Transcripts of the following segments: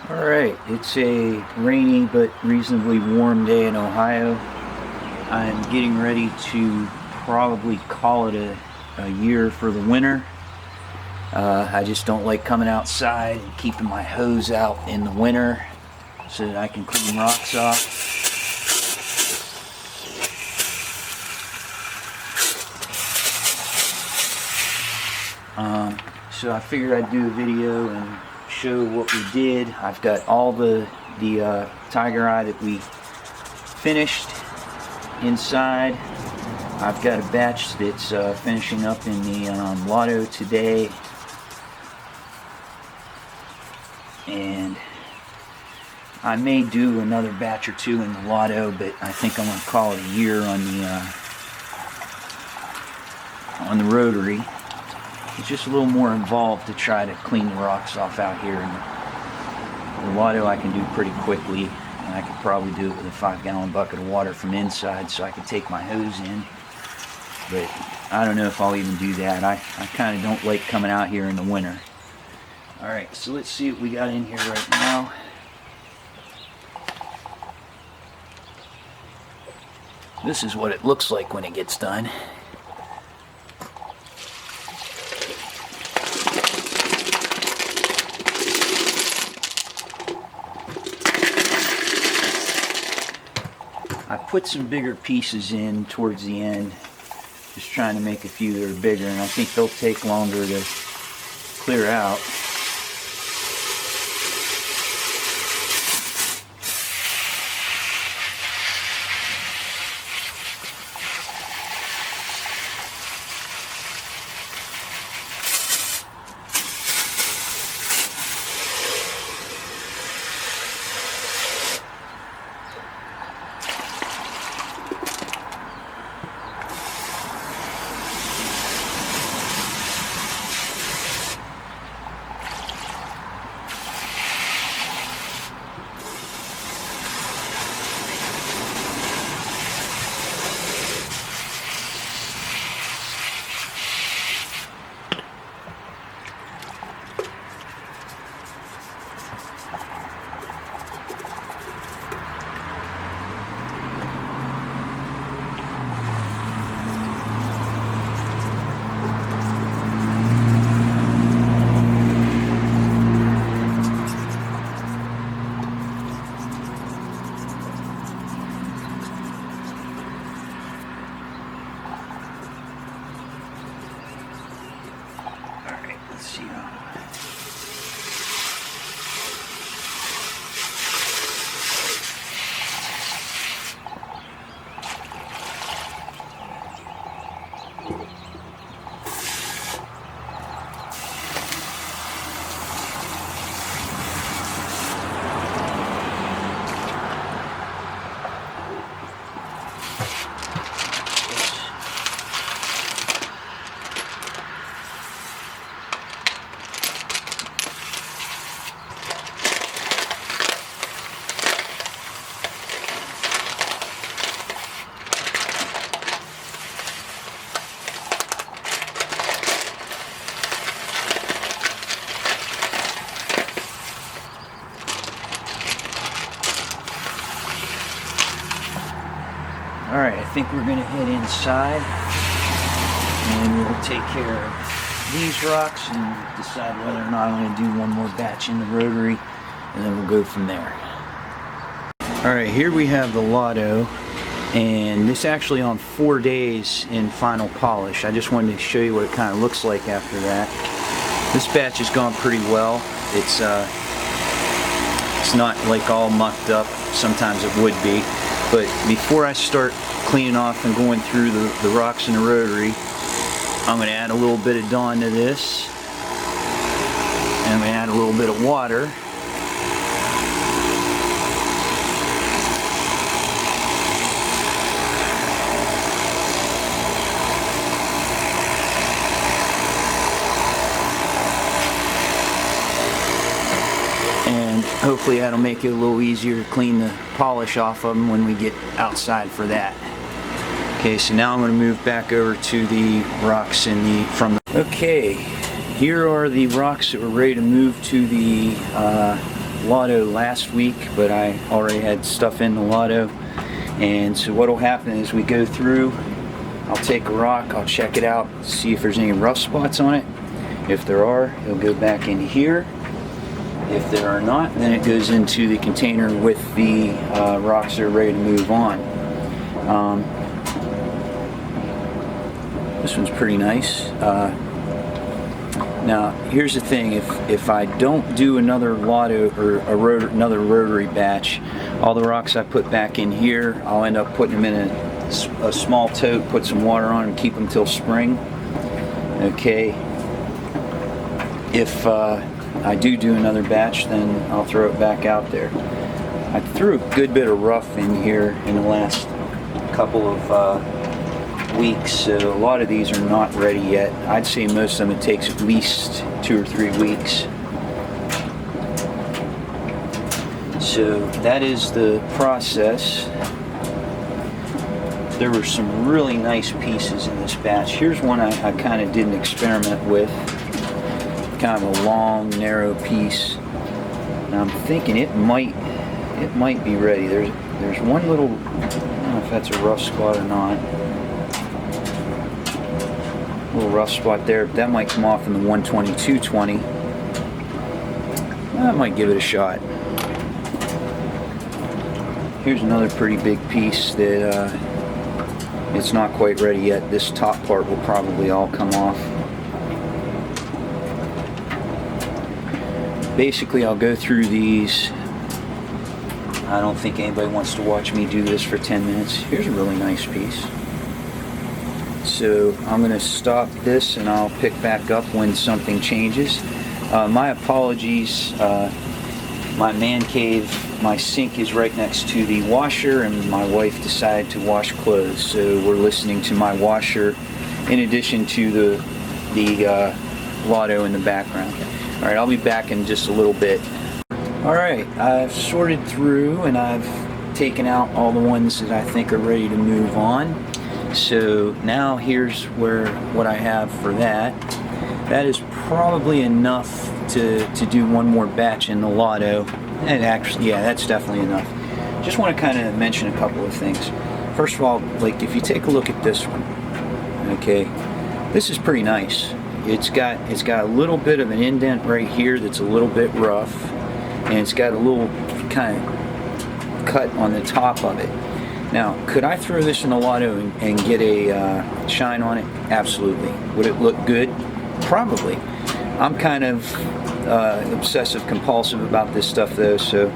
Alright, it's a rainy but reasonably warm day in Ohio. I'm getting ready to probably call it a year for the winter. I just don't like coming outside and keeping my hose out in the winter so that I can clean rocks off. So I figured I'd do a video and show what we did. I've got all the tiger eye that we finished inside. I've got a batch that's finishing up in the LotO today, and I may do another batch or two in the LotO, but I think I'm going to call it a year on the rotary. It's just a little more involved to try to clean the rocks off out here. And the LotO I can do pretty quickly, and I could probably do it with a 5-gallon bucket of water from inside, so I could take my hose in. But I don't know if I'll even do that. I kind of don't like coming out here in the winter. Alright, so let's see what we got in here right now. This is what it looks like when it gets done. I put some bigger pieces in towards the end, just trying to make a few that are bigger, and I think they'll take longer to clear out. Let's see how. Alright, I think we're going to head inside and we'll take care of these rocks and decide whether or not I'm going to do one more batch in the rotary, and then we'll go from there. Alright, here we have the LotO, and this actually on 4 days in final polish. I just wanted to show you what it kind of looks like after that. This batch has gone pretty well. It's not like all mucked up. Sometimes it would be. But before I start cleaning off and going through the rocks in the rotary, I'm going to add a little bit of Dawn to this. And I'm going to add a little bit of water. Hopefully that'll make it a little easier to clean the polish off of them when we get outside for that. Okay, so now I'm going to move back over to the rocks from the... Okay, here are the rocks that we're ready to move to the LotO last week, but I already had stuff in the LotO. And so what will happen is we go through, I'll take a rock, I'll check it out, see if there's any rough spots on it. If there are, it'll go back in here. If there are not, then it goes into the container with the rocks that are ready to move on. This one's pretty nice. Now, here's the thing: if I don't do another LotO or another rotary batch, all the rocks I put back in here, I'll end up putting them in a small tote, put some water on them, keep them till spring. Okay. If I do another batch, then I'll throw it back out there. I threw a good bit of rough in here in the last couple of weeks, so a lot of these are not ready yet. I'd say most of them it takes at least 2 or 3 weeks. So that is the process. There were some really nice pieces in this batch. Here's one I kind of did an experiment with. Kind of a long, narrow piece. And I'm thinking it might be ready. There's one little, I don't know if that's a rough spot or not. A little rough spot there. That might come off in the 120-220. I might give it a shot. Here's another pretty big piece that it's not quite ready yet. This top part will probably all come off. Basically, I'll go through these. I don't think anybody wants to watch me do this for 10 minutes. Here's a really nice piece. So I'm going to stop this and I'll pick back up when something changes. My apologies. My man cave, my sink is right next to the washer, and my wife decided to wash clothes. So we're listening to my washer in addition to the LotO in the background. Alright, I'll be back in just a little bit. Alright, I've sorted through and I've taken out all the ones that I think are ready to move on. So now here's what I have for that. That is probably enough to do one more batch in the LotO. And actually, yeah, that's definitely enough. Just want to kind of mention a couple of things. First of all, like if you take a look at this one, okay, this is pretty nice. It's got a little bit of an indent right here that's a little bit rough, and it's got a little kind of cut on the top of it. Now, could I throw this in a LotO and get a shine on it? Absolutely. Would it look good? Probably. I'm kind of obsessive compulsive about this stuff though, so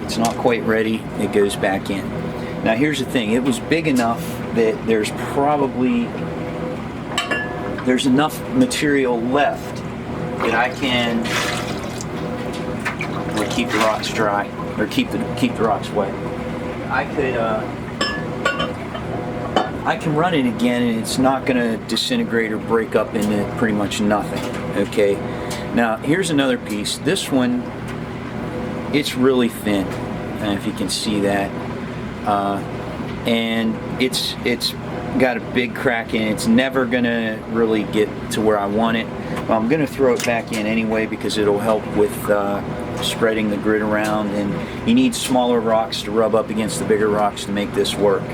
it's not quite ready. It goes back in. Now here's the thing, it was big enough that there's enough material left that I can keep the rocks dry, or keep the rocks wet. I can run it again and it's not going to disintegrate or break up into pretty much nothing. Okay, now here's another piece. This one, it's really thin, if you can see that, and it's got a big crack in it. It's never going to really get to where I want it. Well, I'm going to throw it back in anyway because it'll help with spreading the grit around, and you need smaller rocks to rub up against the bigger rocks to make this work.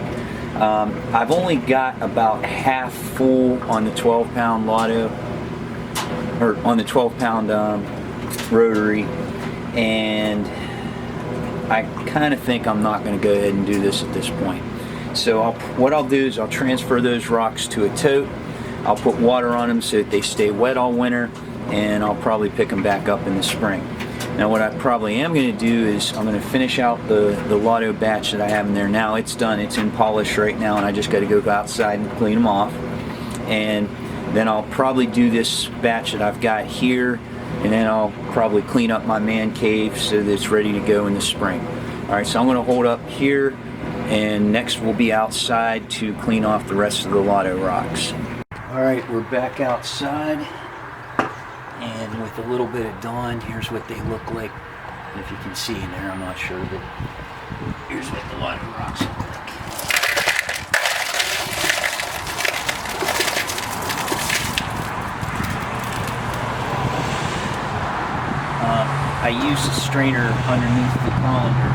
I've only got about half full on the 12-pound LotO, or on the 12-pound rotary, and I kind of think I'm not going to go ahead and do this at this point. So what I'll do is I'll transfer those rocks to a tote. I'll put water on them so that they stay wet all winter, and I'll probably pick them back up in the spring. Now what I probably am going to do is I'm going to finish out the LotO batch that I have in there now. It's done, it's in polish right now, and I just got to go outside and clean them off. And then I'll probably do this batch that I've got here, and then I'll probably clean up my man cave so that it's ready to go in the spring. Alright, so I'm going to hold up here, and next we'll be outside to clean off the rest of the LotO rocks. Alright, we're back outside, and with a little bit of dawn, here's what they look like. If you can see in there, I'm not sure, but here's what the LotO rocks look like. I use the strainer underneath the colander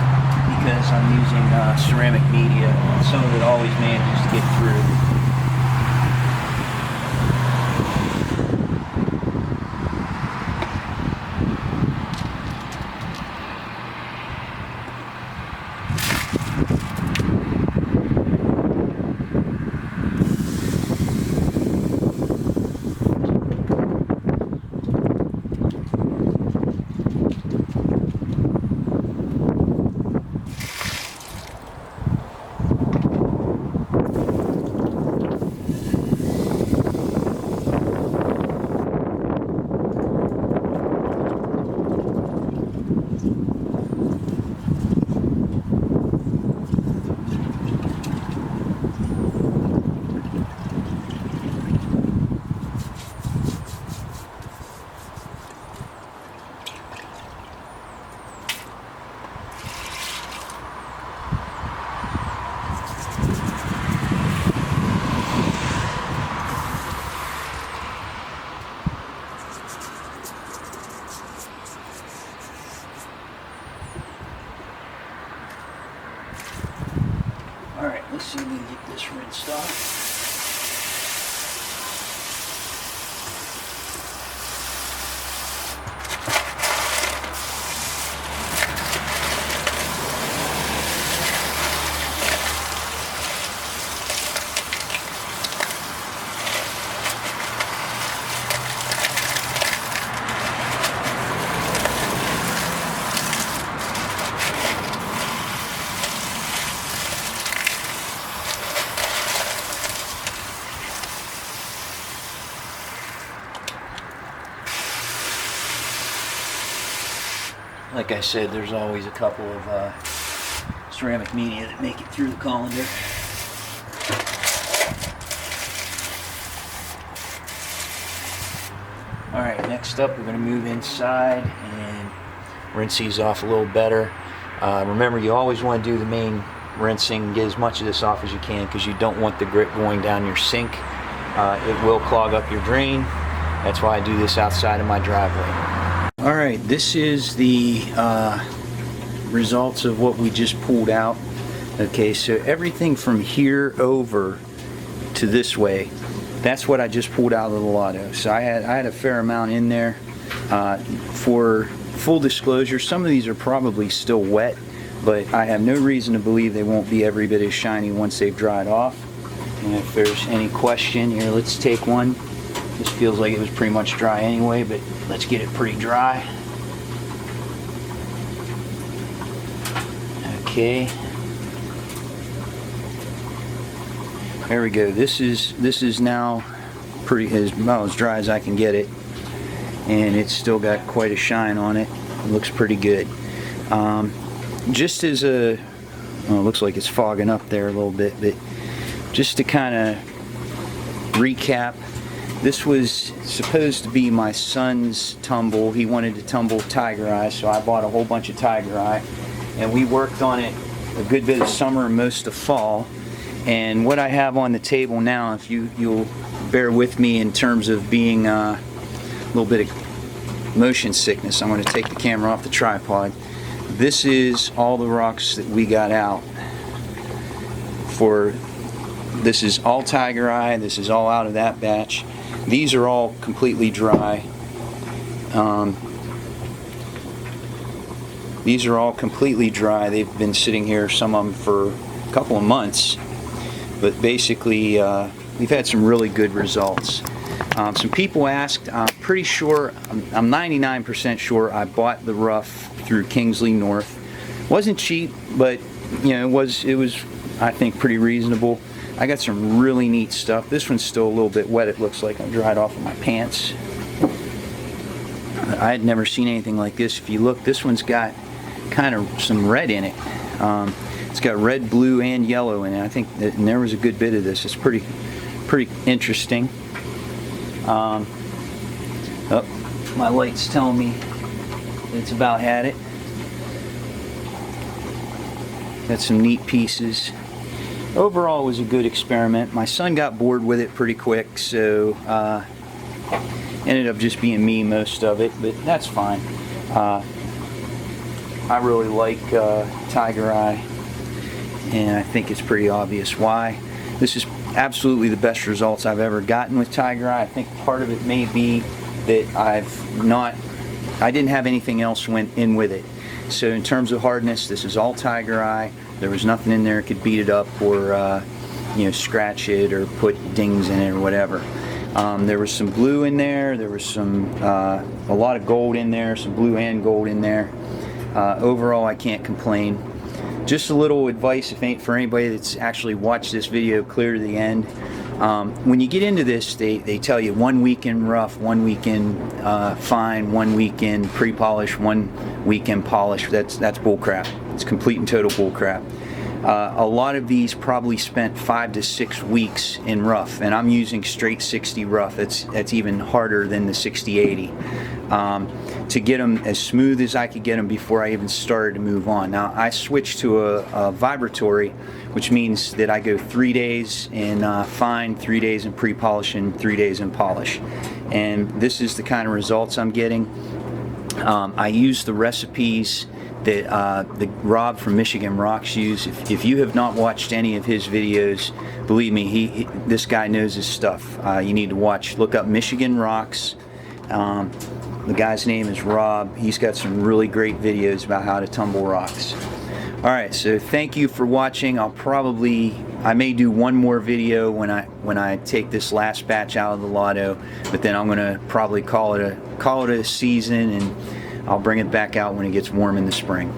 because I'm using ceramic media, and some of it always manages to get through. Alright, let's see if we can get this rinsed off. Like I said, there's always a couple of ceramic media that make it through the colander. Alright, next up we're going to move inside and rinse these off a little better. Remember, you always want to do the main rinsing, get as much of this off as you can because you don't want the grit going down your sink. It will clog up your drain. That's why I do this outside of my driveway. Alright, this is the results of what we just pulled out. Okay, so everything from here over to this way, that's what I just pulled out of the LotO. So I had a fair amount in there. For full disclosure, some of these are probably still wet, but I have no reason to believe they won't be every bit as shiny once they've dried off. And if there's any question here, let's take one. This feels like it was pretty much dry anyway, but let's get it pretty dry. Okay. There we go. This is now pretty as dry as I can get it, and it's still got quite a shine on it. It looks pretty good. Just as a, well, it looks like it's fogging up there a little bit, but just to kind of recap. This was supposed to be my son's tumble. He wanted to tumble Tiger Eye, so I bought a whole bunch of Tiger Eye, and we worked on it a good bit of summer and most of fall. And what I have on the table now, if you'll bear with me in terms of being a little bit of motion sickness, I'm going to take the camera off the tripod. This is all the rocks that we got out for. This is all Tiger Eye. This is all out of that batch. These are all completely dry. These are all completely dry. They've been sitting here, some of them for a couple of months. But basically, we've had some really good results. Some people asked, I'm pretty sure, I'm 99% sure I bought the rough through Kingsley North. Wasn't cheap, but you know, it was I think pretty reasonable. I got some really neat stuff. This one's still a little bit wet, it looks like. I'm dried off of my pants. I had never seen anything like this. If you look, this one's got kind of some red in it. It's got red, blue, and yellow in it. I think that, and there was a good bit of this. It's pretty interesting. Oh, my light's telling me it's about had it. Got some neat pieces. Overall, it was a good experiment. My son got bored with it pretty quick, so ended up just being me most of it, but that's fine. I really like Tiger Eye, and I think it's pretty obvious why. This is absolutely the best results I've ever gotten with Tiger Eye. I think part of it may be that I didn't have anything else went in with it. So in terms of hardness, this is all Tiger Eye. There was nothing in there that could beat it up or scratch it or put dings in it or whatever. There was some blue in there. There was some a lot of gold in there, some blue and gold in there. Overall, I can't complain. Just a little advice for anybody that's actually watched this video clear to the end. When you get into this, they tell you 1 week in rough, 1 week in fine, 1 week in pre-polish, 1 week in polish. That's bullcrap. It's complete and total bullcrap. A lot of these probably spent 5 to 6 weeks in rough, and I'm using straight 60 rough. That's even harder than the 60-80 to get them as smooth as I could get them before I even started to move on. Now I switched to a vibratory, which means that I go 3 days in fine, 3 days in pre-polish, and 3 days in polish. And this is the kind of results I'm getting. I use the recipes that the Rob from Michigan Rocks used. If you have not watched any of his videos, believe me, this guy knows his stuff. You need to look up Michigan Rocks. The guy's name is Rob. He's got some really great videos about how to tumble rocks. Alright, so thank you for watching. I may do one more video when I take this last batch out of the LotO, but then I'm gonna probably call it a season, and I'll bring it back out when it gets warm in the spring.